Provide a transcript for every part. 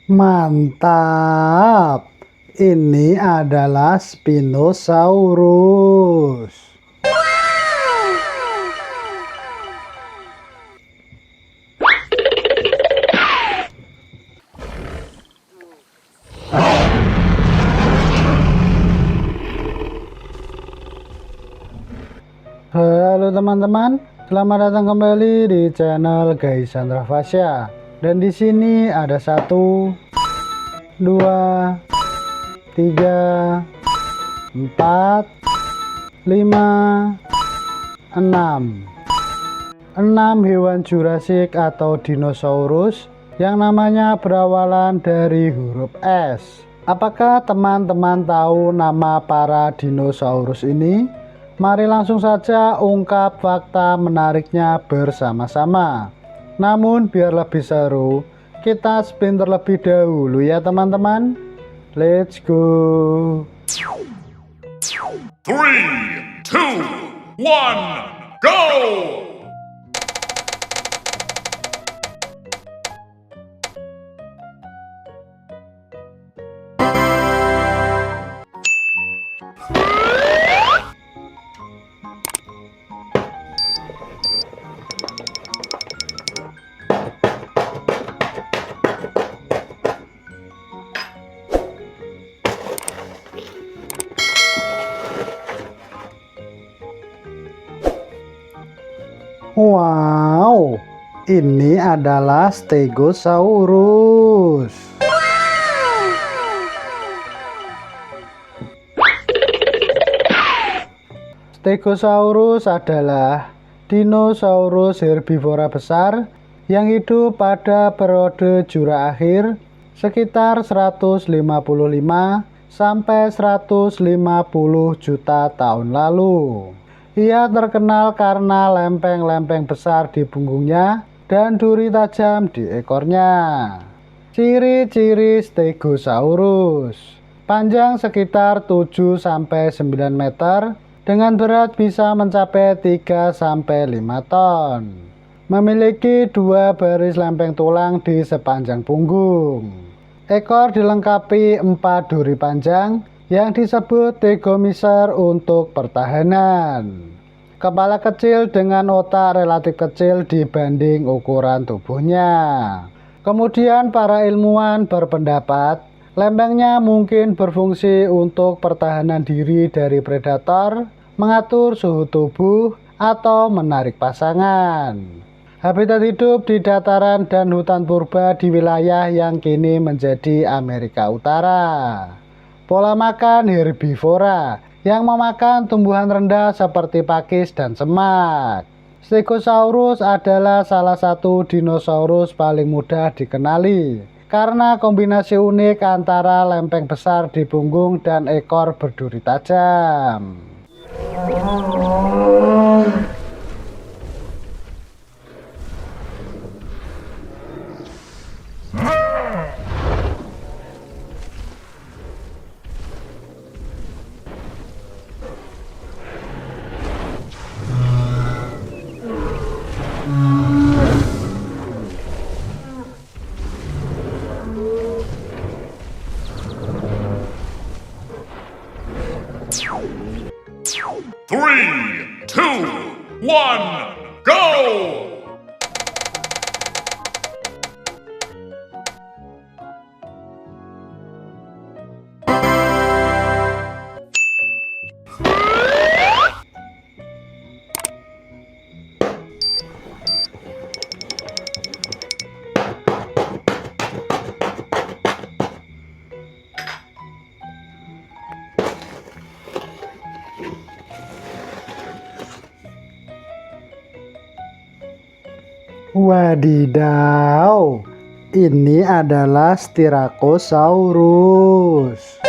Mantap. Ini adalah Spinosaurus. Halo teman-teman, selamat datang kembali di channel Guys Chandra Fasya. Dan di sini ada 1, 2, 3, 4, 5, 6 hewan Jurassic atau dinosaurus yang namanya berawalan dari huruf S. Apakah teman-teman tahu nama para dinosaurus ini? Mari langsung saja ungkap fakta menariknya bersama-sama. Namun biar lebih seru, kita spin terlebih dahulu ya teman-teman. Let's go. 3, 2, 1, go! Wow, ini adalah Stegosaurus. Stegosaurus adalah dinosaurus herbivora besar yang hidup pada periode Jura-akhir sekitar 155 sampai 150 juta tahun lalu. Ia terkenal karena lempeng-lempeng besar di punggungnya dan duri tajam di ekornya. Ciri-ciri Stegosaurus: panjang sekitar 7-9 meter dengan berat bisa mencapai 3-5 ton. Memiliki 2 baris lempeng tulang di sepanjang punggung. Ekor dilengkapi 4 duri panjang yang disebut tegomiser untuk pertahanan. Kepala kecil dengan otak relatif kecil dibanding ukuran tubuhnya. Kemudian para ilmuwan berpendapat lempengnya mungkin berfungsi untuk pertahanan diri dari predator, mengatur suhu tubuh, atau menarik pasangan. Habitat hidup di dataran dan hutan purba di wilayah yang kini menjadi Amerika Utara. Pola makan herbivora yang memakan tumbuhan rendah seperti pakis dan semak. Stegosaurus adalah salah satu dinosaurus paling mudah dikenali karena kombinasi unik antara lempeng besar di punggung dan ekor berduri tajam. Three, two, one, go! Wadidaw, ini adalah Styracosaurus.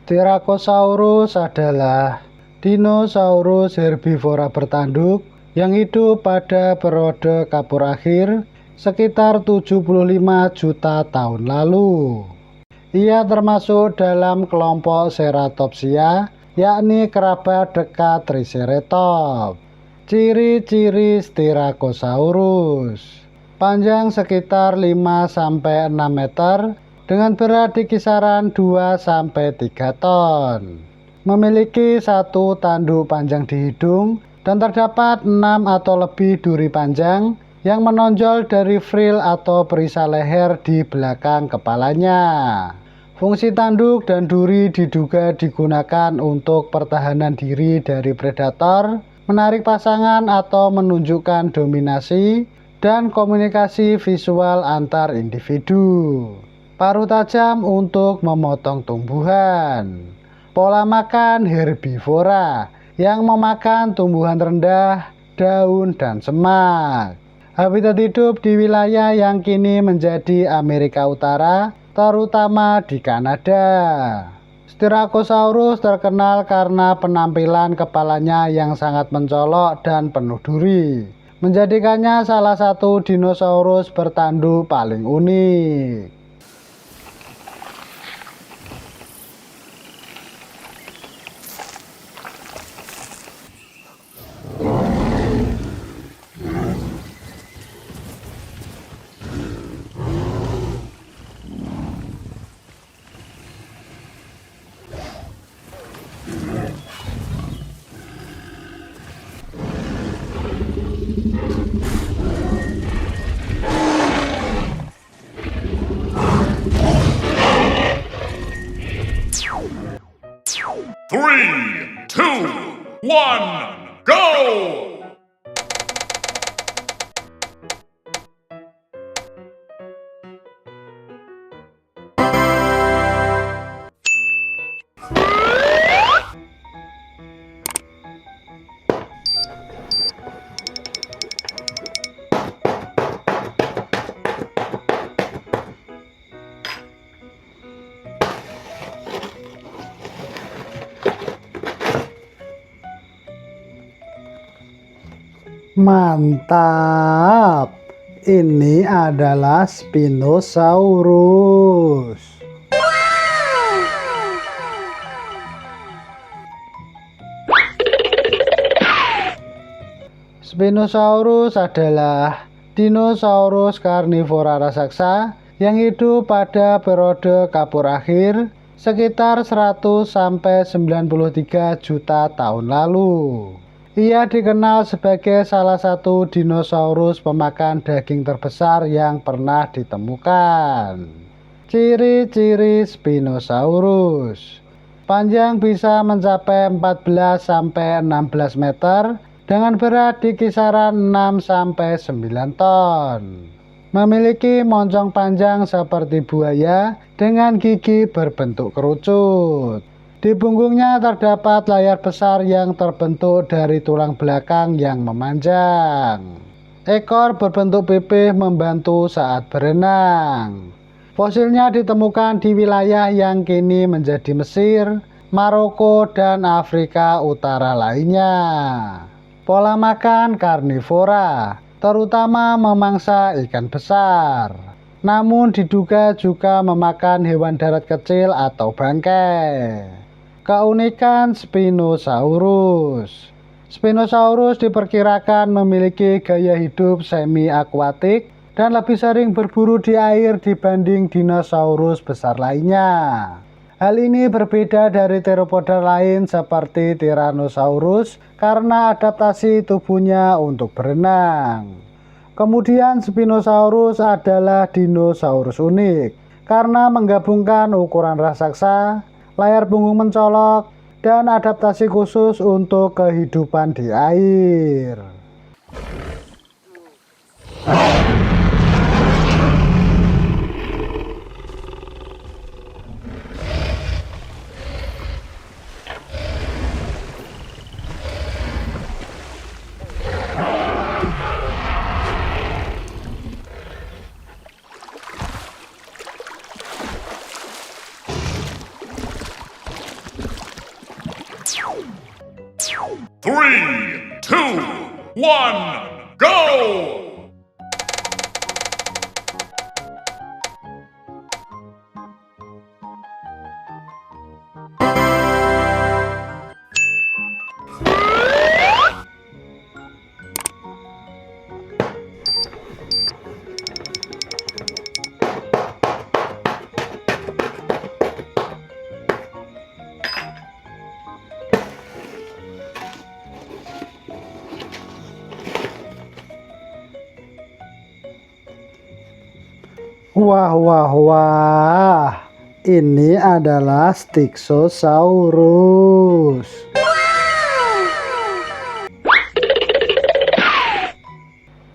Styracosaurus adalah dinosaurus herbivora bertanduk yang hidup pada periode Kapur akhir sekitar 75 juta tahun lalu. Ia termasuk dalam kelompok Ceratopsia, yakni kerabat dekat Triceratops. Ciri-ciri Styracosaurus. Panjang sekitar 5-6 meter dengan berat di kisaran 2-3 ton. Memiliki satu tanduk panjang di hidung dan terdapat 6 atau lebih duri panjang yang menonjol dari frill atau perisai leher di belakang kepalanya. Fungsi tanduk dan duri diduga digunakan untuk pertahanan diri dari predator, menarik pasangan atau menunjukkan dominasi, dan komunikasi visual antar individu. Paruh tajam untuk memotong tumbuhan. Pola makan herbivora yang memakan tumbuhan rendah, daun, dan semak. Habitat hidup di wilayah yang kini menjadi Amerika Utara, terutama di Kanada. Styracosaurus terkenal karena penampilan kepalanya yang sangat mencolok dan penuh duri, menjadikannya salah satu dinosaurus bertanduk paling unik. Three, two, one, go! Mantap! Ini adalah Spinosaurus. Spinosaurus adalah dinosaurus karnivora raksasa yang hidup pada periode Kapur akhir sekitar 100-93 juta tahun lalu. Ia dikenal sebagai salah satu dinosaurus pemakan daging terbesar yang pernah ditemukan. Ciri-ciri Spinosaurus. Panjang bisa mencapai 14-16 meter dengan berat di kisaran 6-9 ton. Memiliki moncong panjang seperti buaya dengan gigi berbentuk kerucut. Di punggungnya terdapat layar besar yang terbentuk dari tulang belakang yang memanjang. Ekor berbentuk pipih membantu saat berenang. Fosilnya ditemukan di wilayah yang kini menjadi Mesir, Maroko, dan Afrika Utara lainnya. Pola makan karnivora, terutama memangsa ikan besar. Namun diduga juga memakan hewan darat kecil atau bangkai. Keunikan Spinosaurus. Spinosaurus diperkirakan memiliki gaya hidup semi-akuatik dan lebih sering berburu di air dibanding dinosaurus besar lainnya. Hal ini berbeda dari teropoda lain seperti Tyrannosaurus karena adaptasi tubuhnya untuk berenang. Kemudian Spinosaurus adalah dinosaurus unik karena menggabungkan ukuran raksasa, layar punggung mencolok, dan adaptasi khusus untuk kehidupan di air. Three, two, one, go! Wah, wah, wah. Ini adalah Styxosaurus.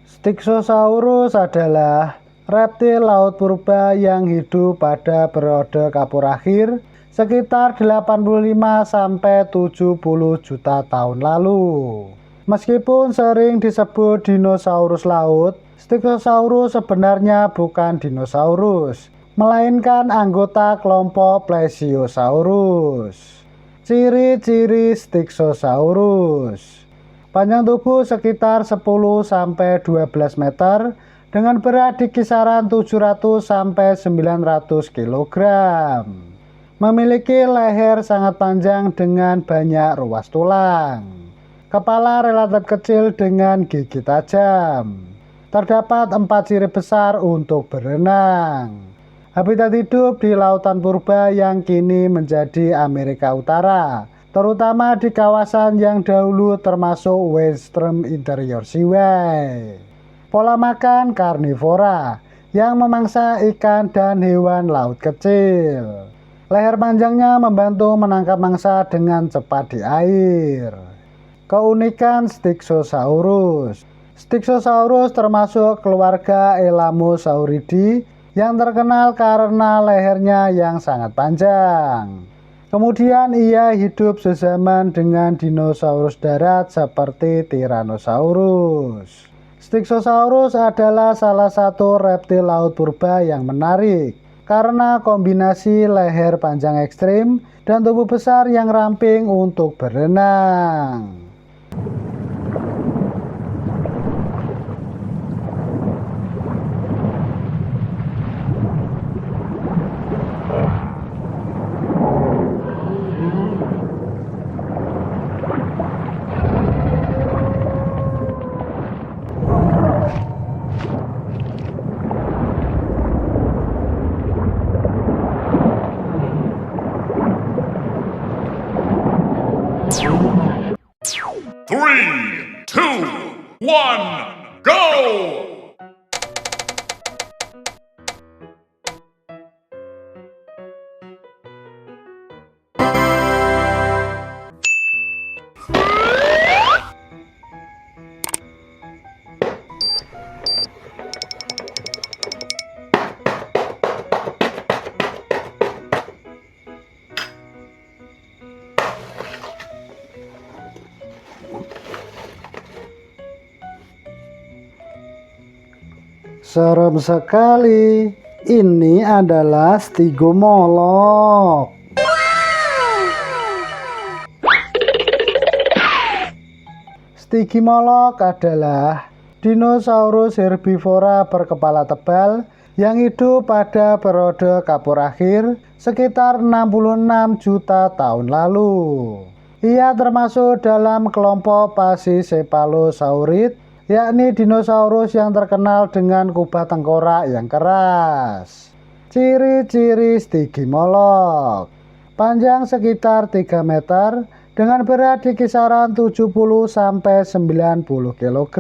Styxosaurus adalah reptil laut purba yang hidup pada periode Kapur akhir sekitar 85–70 juta tahun lalu. Meskipun sering disebut dinosaurus laut, Styxosaurus sebenarnya bukan dinosaurus, melainkan anggota kelompok Plesiosaurus. Ciri-ciri Styxosaurus: panjang tubuh sekitar 10–12 meter dengan berat di kisaran 700–900 kg. Memiliki leher sangat panjang dengan banyak ruas tulang. Kepala relatif kecil dengan gigi tajam. Terdapat 4 ciri besar untuk berenang. Habitat hidup di lautan purba yang kini menjadi Amerika Utara, terutama di kawasan yang dahulu termasuk Western Interior Seaway. Pola makan karnivora yang memangsa ikan dan hewan laut kecil. Leher panjangnya membantu menangkap mangsa dengan cepat di air. Keunikan Styxosaurus: Styxosaurus termasuk keluarga Elamosauridae yang terkenal karena lehernya yang sangat panjang. Kemudian ia hidup sezaman dengan dinosaurus darat seperti Tyrannosaurus. Styxosaurus adalah salah satu reptil laut purba yang menarik karena kombinasi leher panjang ekstrim dan tubuh besar yang ramping untuk berenang. Three, two, one, go! Serem sekali. Ini adalah Stygomolok. Stygimolok adalah dinosaurus herbivora berkepala tebal yang hidup pada periode Kapur akhir sekitar 66 juta tahun lalu. Ia termasuk dalam kelompok Pachycephalosaurid, yakni dinosaurus yang terkenal dengan kubah tengkorak yang keras. Ciri-ciri Stygimolok: panjang sekitar 3 meter dengan berat di kisaran 70–90 kg.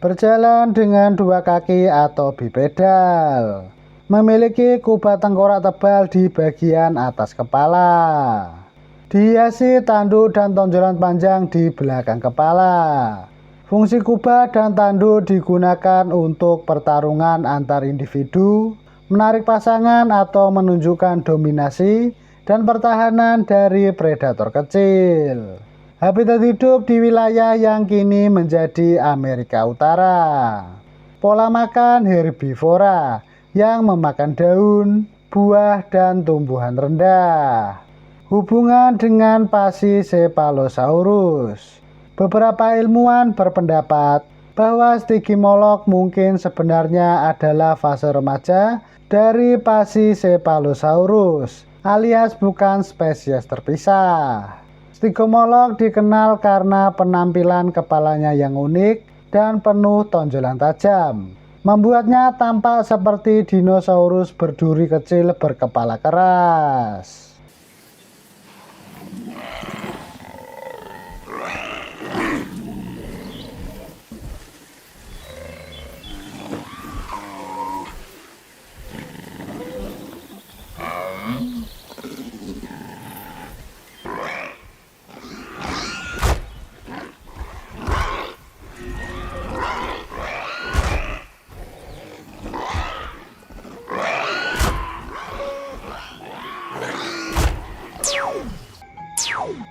Berjalan dengan 2 kaki atau bipedal. Memiliki kubah tengkorak tebal di bagian atas kepala. Dihiasi tanduk dan tonjolan panjang di belakang kepala. Fungsi kubah dan tanduk digunakan untuk pertarungan antar individu, menarik pasangan atau menunjukkan dominasi dan pertahanan dari predator kecil. Habitat hidup di wilayah yang kini menjadi Amerika Utara. Pola makan herbivora yang memakan daun, buah, dan tumbuhan rendah. Hubungan dengan Pachycephalosaurus: beberapa ilmuwan berpendapat bahwa Stygimolok mungkin sebenarnya adalah fase remaja dari Pachycephalosaurus, alias bukan spesies terpisah. Stygimolok dikenal karena penampilan kepalanya yang unik dan penuh tonjolan tajam, membuatnya tampak seperti dinosaurus berduri kecil berkepala keras.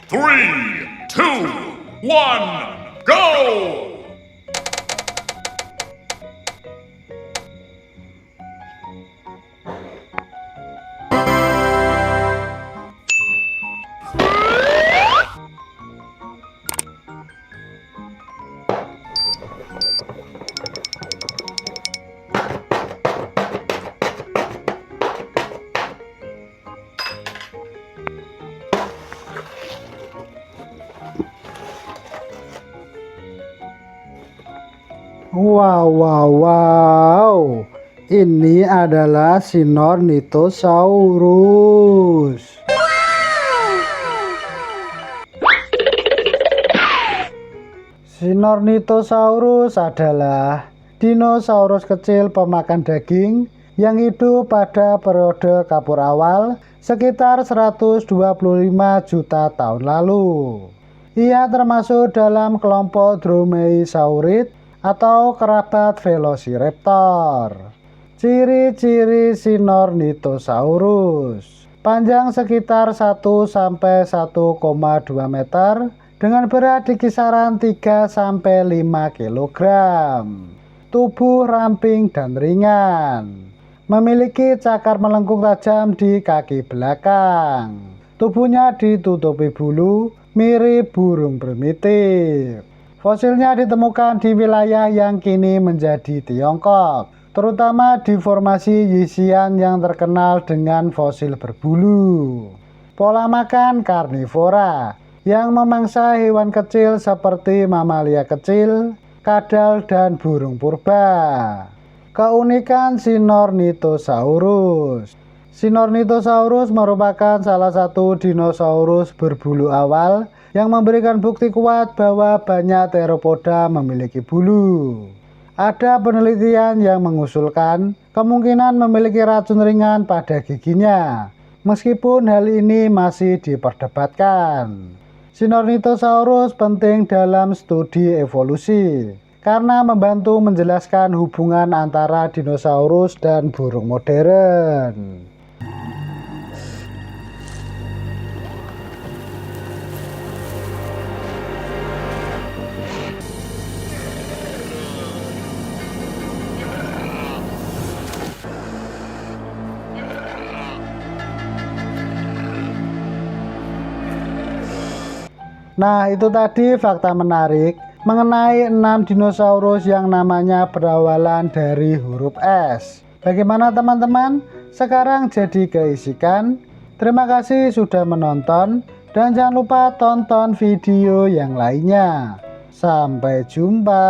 Three, two, one, go! Wow, ini adalah Sinornithosaurus. Sinornithosaurus adalah dinosaurus kecil pemakan daging yang hidup pada periode Kapur awal sekitar 125 juta tahun lalu. Ia termasuk dalam kelompok Dromaeosaurid atau kerabat Velociraptor. Ciri-ciri Sinornithosaurus: panjang sekitar 1-1,2 meter dengan berat di kisaran 3-5 kg. Tubuh ramping dan ringan. Memiliki cakar melengkung tajam di kaki belakang. Tubuhnya ditutupi bulu mirip burung bermitip. Fosilnya ditemukan di wilayah yang kini menjadi Tiongkok, terutama di formasi Yixian yang terkenal dengan fosil berbulu. Pola makan karnivora yang memangsa hewan kecil seperti mamalia kecil, kadal, dan burung purba. Keunikan Sinornithosaurus: Sinornithosaurus merupakan salah satu dinosaurus berbulu awal yang memberikan bukti kuat bahwa banyak teropoda memiliki bulu. Ada penelitian yang mengusulkan kemungkinan memiliki racun ringan pada giginya, meskipun hal ini masih diperdebatkan. Sinornithosaurus penting dalam studi evolusi karena membantu menjelaskan hubungan antara dinosaurus dan burung modern. Nah, itu tadi fakta menarik mengenai 6 dinosaurus yang namanya berawalan dari huruf S. Bagaimana teman-teman? Sekarang jadi keisikan. Terima kasih sudah menonton dan jangan lupa tonton video yang lainnya. Sampai jumpa.